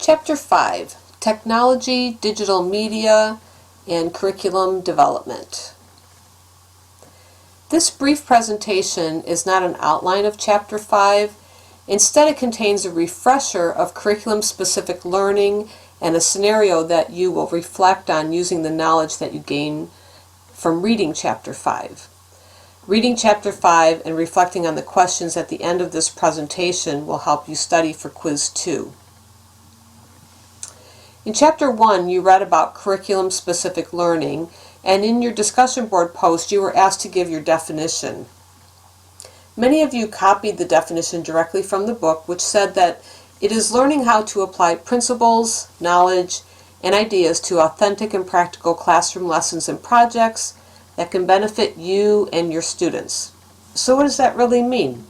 Chapter 5, Technology, Digital Media, and Curriculum Development. This brief presentation is not an outline of Chapter 5. Instead, it contains a refresher of curriculum-specific learning and a scenario that you will reflect on using the knowledge that you gain from reading Chapter 5. Reading Chapter 5 and reflecting on the questions at the end of this presentation will help you study for Quiz 2. In Chapter 1, you read about curriculum-specific learning, and in your discussion board post, you were asked to give your definition. Many of you copied the definition directly from the book, which said that it is learning how to apply principles, knowledge, and ideas to authentic and practical classroom lessons and projects that can benefit you and your students. So what does that really mean?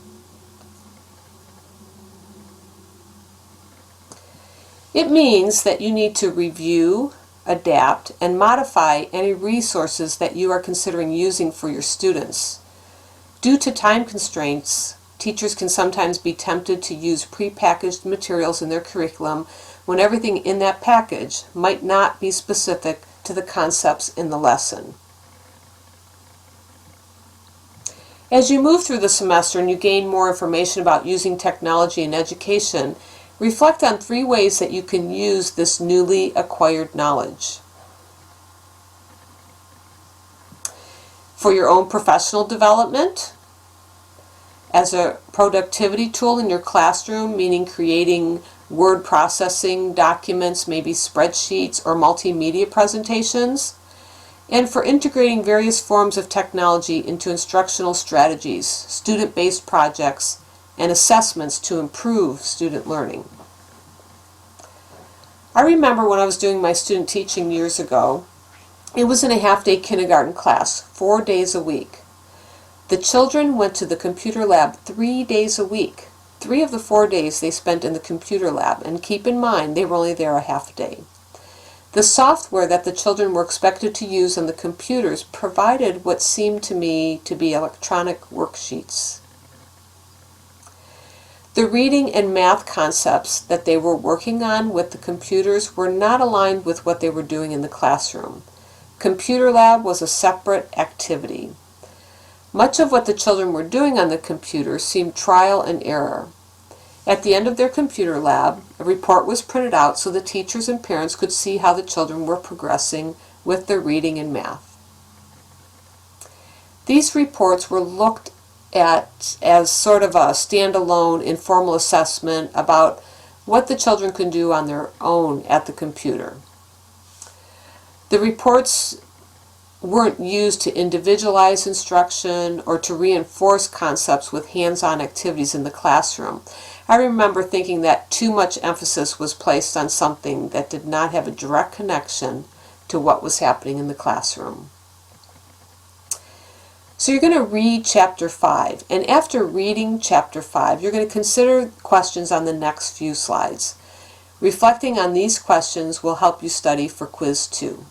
It means that you need to review, adapt, and modify any resources that you are considering using for your students. Due to time constraints, teachers can sometimes be tempted to use prepackaged materials in their curriculum when everything in that package might not be specific to the concepts in the lesson. As you move through the semester and you gain more information about using technology in education, reflect on 3 ways that you can use this newly acquired knowledge. For your own professional development, as a productivity tool in your classroom, meaning creating word processing documents, maybe spreadsheets or multimedia presentations, and for integrating various forms of technology into instructional strategies, student-based projects, and assessments to improve student learning. I remember when I was doing my student teaching years ago, it was in a half-day kindergarten class, 4 days a week. The children went to the computer lab 3 days a week. 3 of the 4 days they spent in the computer lab, and keep in mind they were only there a half day. The software that the children were expected to use on the computers provided what seemed to me to be electronic worksheets. The reading and math concepts that they were working on with the computers were not aligned with what they were doing in the classroom. Computer lab was a separate activity. Much of what the children were doing on the computer seemed trial and error. At the end of their computer lab, a report was printed out so the teachers and parents could see how the children were progressing with their reading and math. These reports were looked at as sort of a standalone informal assessment about what the children can do on their own at the computer. The reports weren't used to individualize instruction or to reinforce concepts with hands-on activities in the classroom. I remember thinking that too much emphasis was placed on something that did not have a direct connection to what was happening in the classroom. So you're going to read Chapter 5, and after reading Chapter 5, you're going to consider questions on the next few slides. Reflecting on these questions will help you study for Quiz 2.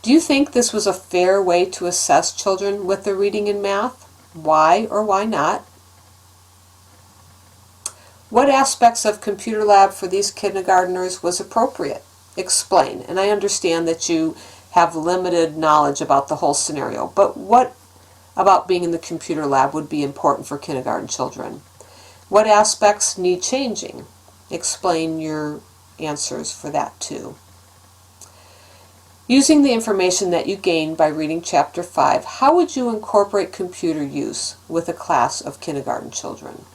Do you think this was a fair way to assess children with their reading and math? Why or why not? What aspects of computer lab for these kindergartners was appropriate? Explain. And I understand that you have limited knowledge about the whole scenario, but what about being in the computer lab would be important for kindergarten children? What aspects need changing? Explain your answers for that too. Using the information that you gained by reading Chapter 5, how would you incorporate computer use with a class of kindergarten children?